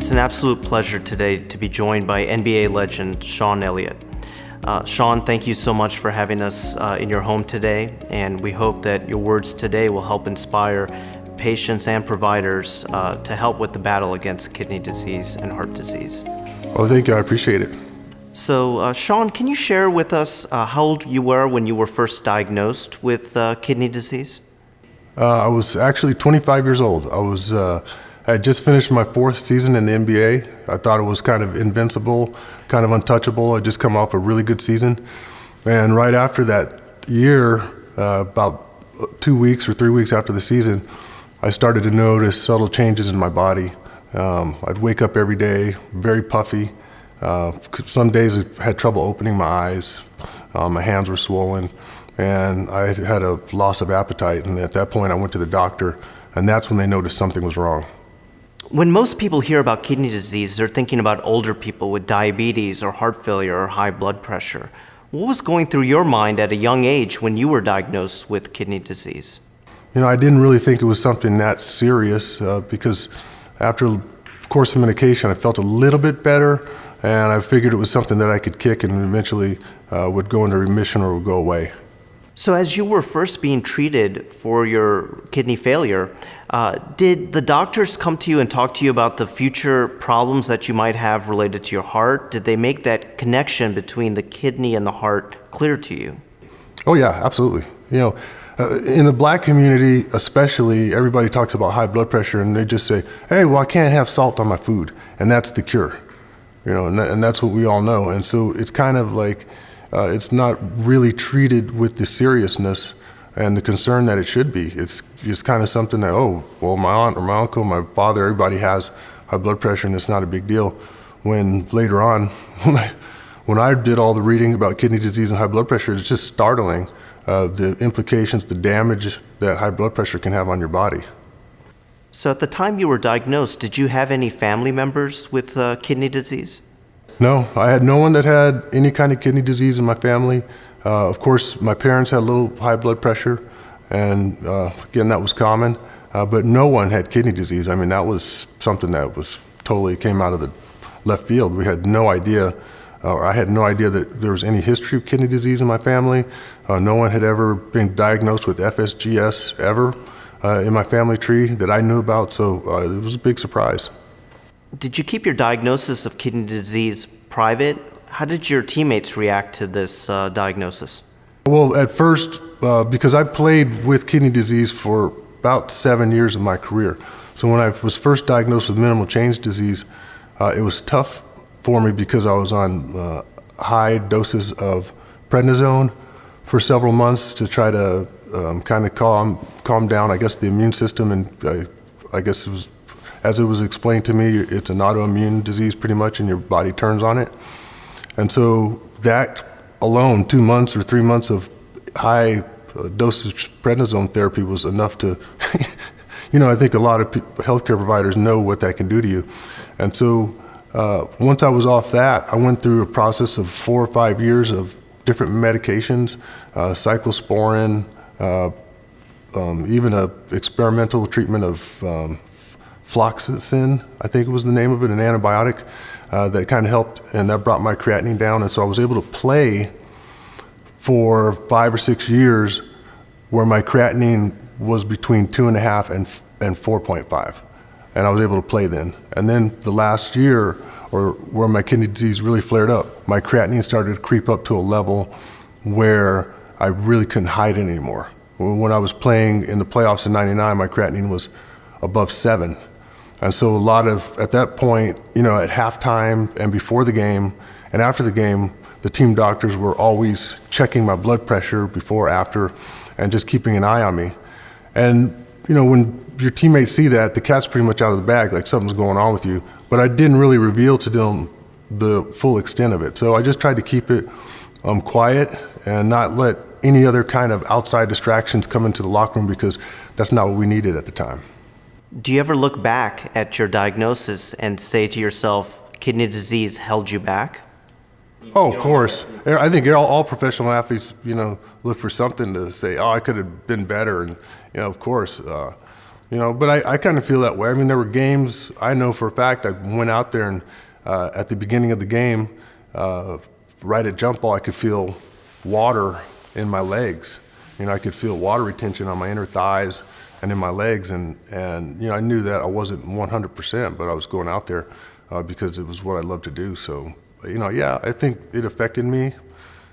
It's an absolute pleasure today to be joined by NBA legend Sean Elliott. Sean, thank you so much for having us in your home today, and we hope that your words today will help inspire patients and providers to help with the battle against kidney disease and heart disease. Well, thank you. I appreciate it. So, Sean, can you share with us how old you were when you were first diagnosed with kidney disease? I was actually 25 years old. I had just finished my 4th season in the NBA. I thought it was kind of invincible, kind of untouchable. I'd just come off a really good season. And right after that year, about 2 weeks or 3 weeks after the season, I started to notice subtle changes in my body. I'd wake up every day, very puffy. Some days I had trouble opening my eyes. My hands were swollen, and I had a loss of appetite. And at that point, I went to the doctor, and that's when they noticed something was wrong. When most people hear about kidney disease, they're thinking about older people with diabetes or heart failure or high blood pressure. What was going through your mind at a young age when you were diagnosed with kidney disease? You know, I didn't really think it was something that serious because after a course of medication, I felt a little bit better, and I figured it was something that I could kick and eventually would go into remission or would go away. So as you were first being treated for your kidney failure, did the doctors come to you and talk to you about the future problems that you might have related to your heart? Did they make that connection between the kidney and the heart clear to you? Oh yeah, absolutely. You know, in the Black community especially, everybody talks about high blood pressure and they just say, hey, well, I can't have salt on my food, and that's the cure. You know, and that's what we all know. And so it's kind of like, it's not really treated with the seriousness and the concern that it should be. It's just kind of something that, oh, well, my aunt or my uncle, my father, everybody has high blood pressure and it's not a big deal. When later on, when I did all the reading about kidney disease and high blood pressure, it's just startling, the implications, the damage that high blood pressure can have on your body. So at the time you were diagnosed, did you have any family members with kidney disease? No, I had no one that had any kind of kidney disease in my family. Of course, my parents had a little high blood pressure, and again, that was common, but no one had kidney disease. I mean, that was something that was totally came out of the left field. We had no idea, or I had no idea that there was any history of kidney disease in my family. No one had ever been diagnosed with FSGS ever in my family tree that I knew about, so it was a big surprise. Did you keep your diagnosis of kidney disease private? How did your teammates react to this diagnosis? Well, at first, because I played with kidney disease for about 7 years of my career. So when I was first diagnosed with minimal change disease, it was tough for me because I was on high doses of prednisone for several months to try to kind of calm down, I guess, the immune system. And I guess it was, as it was explained to me, it's an autoimmune disease pretty much, and your body turns on it. And so that alone, 2 months or 3 months of high dosage prednisone therapy was enough to, you know, I think a lot of healthcare providers know what that can do to you. And so once I was off that, I went through a process of 4 or 5 years of different medications, cyclosporin, even a experimental treatment of fluoxetine, I think it was the name of it, an antibiotic that kind of helped, and that brought my creatinine down. And so I was able to play for 5 or 6 years where my creatinine was between 2.5 and 4.5. And I was able to play then. And then the last year, or where my kidney disease really flared up, my creatinine started to creep up to a level where I really couldn't hide it anymore. When I was playing in the playoffs in '99, my creatinine was above 7. And so at that point, you know, at halftime and before the game and after the game, the team doctors were always checking my blood pressure before, after, and just keeping an eye on me. And, you know, when your teammates see that, the cat's pretty much out of the bag, like something's going on with you. But I didn't really reveal to them the full extent of it. So I just tried to keep it quiet and not let any other kind of outside distractions come into the locker room, because that's not what we needed at the time. Do you ever look back at your diagnosis and say to yourself, kidney disease held you back? Oh, of course. I think all professional athletes, you know, look for something to say, oh, I could have been better. And, you know, of course, But I kind of feel that way. I mean, there were games, I know for a fact, I went out there and at the beginning of the game, right at jump ball, I could feel water in my legs. I could feel water retention on my inner thighs and in my legs. And I knew that I wasn't 100%, but I was going out there because it was what I loved to do. So, yeah, I think it affected me.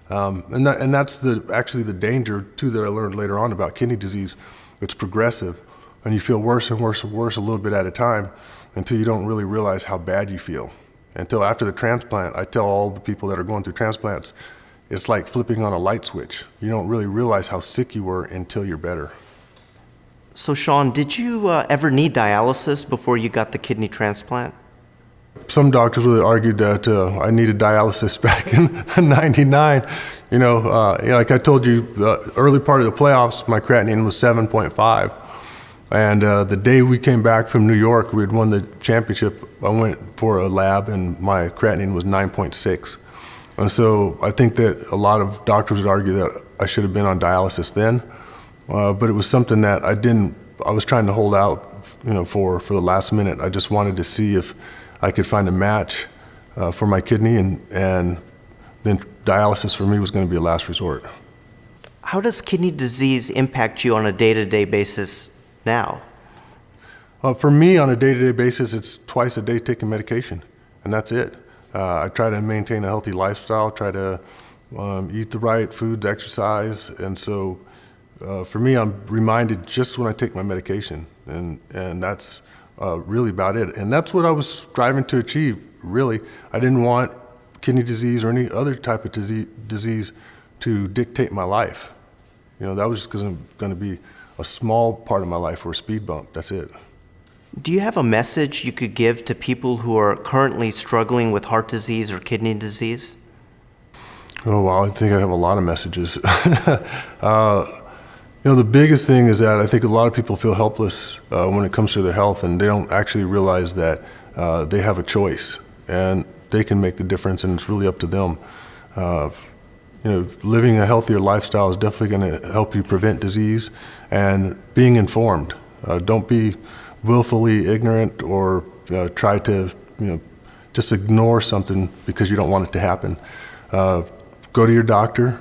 And that's actually the danger, too, that I learned later on about kidney disease. It's progressive, and you feel worse and worse and worse a little bit at a time until you don't really realize how bad you feel. Until after the transplant, I tell all the people that are going through transplants, it's like flipping on a light switch. You don't really realize how sick you were until you're better. So Sean, did you ever need dialysis before you got the kidney transplant? Some doctors really argued that I needed dialysis back in '99. Like I told you, the early part of the playoffs, my creatinine was 7.5. And the day we came back from New York, we had won the championship. I went for a lab, and my creatinine was 9.6. And so I think that a lot of doctors would argue that I should have been on dialysis then. But it was something that I was trying to hold out, for the last minute. I just wanted to see if I could find a match for my kidney, and then dialysis for me was going to be a last resort. How does kidney disease impact you on a day-to-day basis now? For me, on a day-to-day basis, it's twice a day taking medication, and that's it. I try to maintain a healthy lifestyle, try to eat the right foods, exercise, and so for me, I'm reminded just when I take my medication, and that's really about it. And that's what I was striving to achieve, really. I didn't want kidney disease or any other type of disease to dictate my life. That was just going to be a small part of my life, or a speed bump. That's it. Do you have a message you could give to people who are currently struggling with heart disease or kidney disease? Oh, well, I think I have a lot of messages. The biggest thing is that I think a lot of people feel helpless when it comes to their health, and they don't actually realize that they have a choice, and they can make the difference, and it's really up to them. Living a healthier lifestyle is definitely going to help you prevent disease, and being informed. Don't be willfully ignorant or try to just ignore something because you don't want it to happen. Go to your doctor,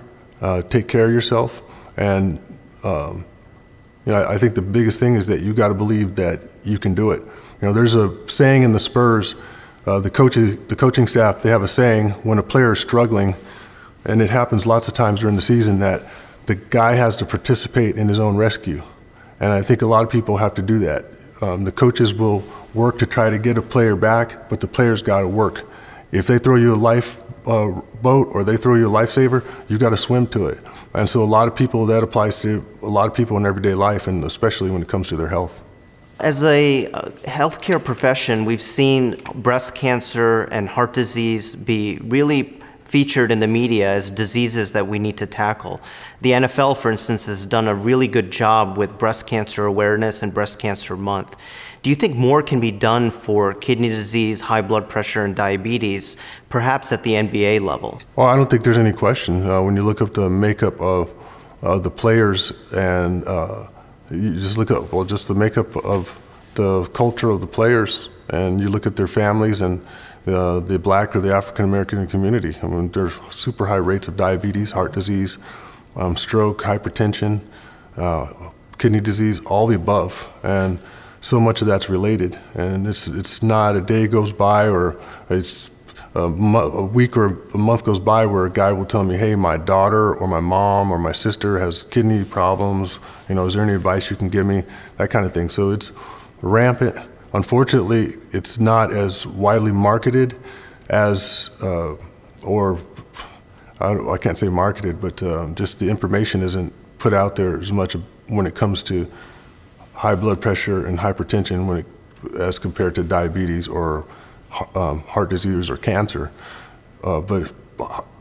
take care of yourself, and I think the biggest thing is that you got to believe that you can do it. There's a saying in the Spurs, the coaching staff, they have a saying when a player is struggling, and it happens lots of times during the season, that the guy has to participate in his own rescue. And I think a lot of people have to do that. The coaches will work to try to get a player back, but the player's got to work. If they throw you a life boat or they throw you a lifesaver, you got to swim to it. And so that applies to a lot of people in everyday life, and especially when it comes to their health. As a healthcare profession, we've seen breast cancer and heart disease be really featured in the media as diseases that we need to tackle. The NFL, for instance, has done a really good job with breast cancer awareness and Breast Cancer Month. Do you think more can be done for kidney disease, high blood pressure, and diabetes, perhaps at the NBA level? Well, I don't think there's any question. When you look up the makeup of the players, and you just look up, just the makeup of the culture of the players, and you look at their families and the Black or the African American community. I mean, there's super high rates of diabetes, heart disease, stroke, hypertension, kidney disease, all the above. And so much of that's related. And it's not a day goes by, or it's a week or a month goes by where a guy will tell me, hey, my daughter or my mom or my sister has kidney problems. Is there any advice you can give me? That kind of thing. So it's rampant. Unfortunately, it's not as widely marketed as, I can't say marketed, but just the information isn't put out there as much when it comes to high blood pressure and hypertension as compared to diabetes or heart disease or cancer. But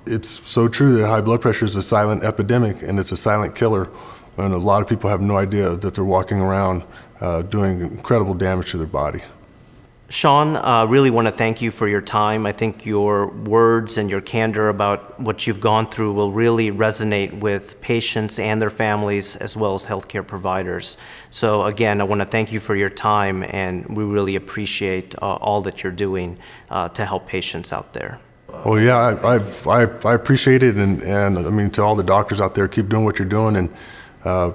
it's so true that high blood pressure is a silent epidemic, and it's a silent killer. And a lot of people have no idea that they're walking around doing incredible damage to their body. Sean, really want to thank you for your time. I think your words and your candor about what you've gone through will really resonate with patients and their families, as well as healthcare providers. So again, I want to thank you for your time, and we really appreciate all that you're doing to help patients out there. Well, yeah, I appreciate it, and I mean, to all the doctors out there, keep doing what you're doing, and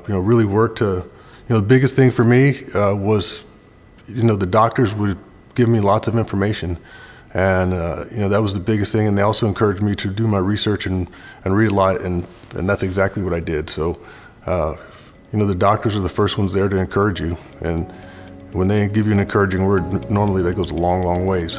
really work to, the biggest thing for me was, the doctors would give me lots of information, and that was the biggest thing. And they also encouraged me to do my research and read a lot, and that's exactly what I did. So, the doctors are the first ones there to encourage you, and when they give you an encouraging word, normally that goes a long, long ways.